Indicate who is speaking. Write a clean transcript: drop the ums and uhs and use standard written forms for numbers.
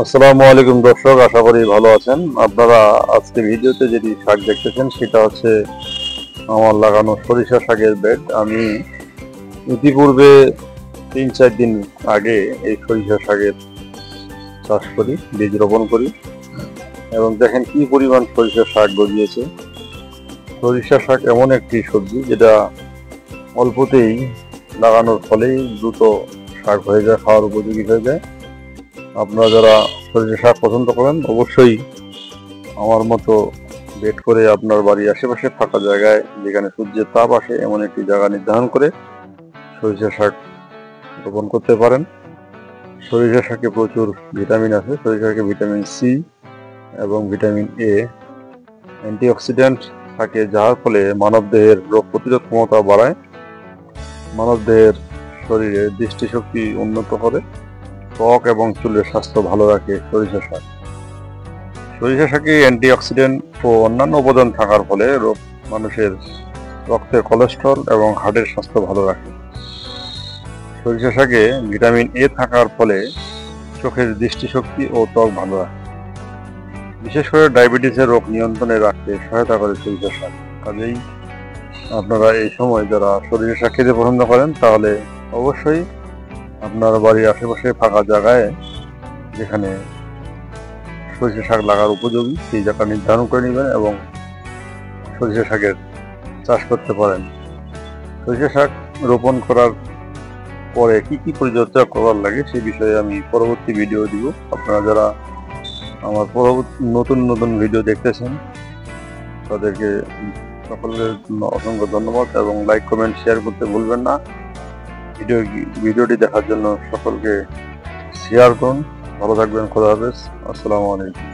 Speaker 1: আসসালামু আলাইকুম দর্শক, আশা করি ভালো আছেন আপনারা। আজকে ভিডিওতে যেটি শাক দেখতেছেন সেটা হচ্ছে আমার লাগানো সরিষা শাকের বেড। আমি ইতিপূর্বে 3-4 দিন আগে এই সরিষা শাকের চাষ করি, বীজ রোপণ করি এবং দেখেন কি পরিমাণ সরিষা শাক গজিয়েছে। সরিষা শাক এমন একটি সবজি যেটা অল্পতেই লাগানোর ফলেই দ্রুত শাক হয়ে যায়, খাওয়ার উপযোগী হয়ে যায়। আপনারা যারা সরিষা শাক পছন্দ করেন অবশ্যই আমার মতো বেড করে আপনার বাড়ির আশেপাশে ফাঁকা জায়গায় যেখানে সূর্যের তাপ আসে এমন একটি জায়গা নির্ধারণ করে সরিষা শাক রোপণ করতে পারেন। সরিষা শাকে প্রচুর ভিটামিন আছে। সরিষা শাকে ভিটামিন সি এবং ভিটামিন এ, অ্যান্টিঅক্সিডেন্ট থাকে, যার ফলে মানবদেহের রোগ প্রতিরোধ ক্ষমতা বাড়ায়, মানবদেহের শরীরের দৃষ্টিশক্তি উন্নত করে, ত্বক এবং চুলের স্বাস্থ্য ভালো রাখে সরিষা শাক। সরিষা শাকে অ্যান্টিঅক্সিডেন্ট ও অন্যান্য উপাদান থাকার ফলে মানুষের রক্তের কোলেস্ট্রল এবং হার্টের স্বাস্থ্য ভালো রাখে। সরিষা শাকে ভিটামিন এ থাকার ফলে চোখের দৃষ্টিশক্তি ও ত্বক ভালো রাখে। বিশেষ করে ডায়াবেটিসের রোগ নিয়ন্ত্রণে রাখতে সহায়তা করে সরিষা শাক। কাজেই আপনারা এই সময় যারা সরিষা শাক খেতে পছন্দ করেন তাহলে অবশ্যই আপনার বাড়ির আশেপাশে ফাঁকা জায়গায় যেখানে সরিষা শাক লাগার উপযোগী সেই জায়গা নির্ধারণ করে নেবেন এবং সরিষা শাকের চাষ করতে পারেন। সরিষা শাক রোপণ করার পরে কি কি পরিচর্যা করার লাগে সেই বিষয়ে আমি পরবর্তী ভিডিও দিব। আপনারা যারা আমার পরবর্তী নতুন নতুন ভিডিও দেখতেছেন তাদেরকে সকলের জন্য অসংখ্য ধন্যবাদ এবং লাইক কমেন্ট শেয়ার করতে ভুলবেন না। ভিডিওটি দেখার জন্য সকলকে শেয়ার করুন। ভালো থাকবেন। খোদা হাফেজ। আসসালামু আলাইকুম।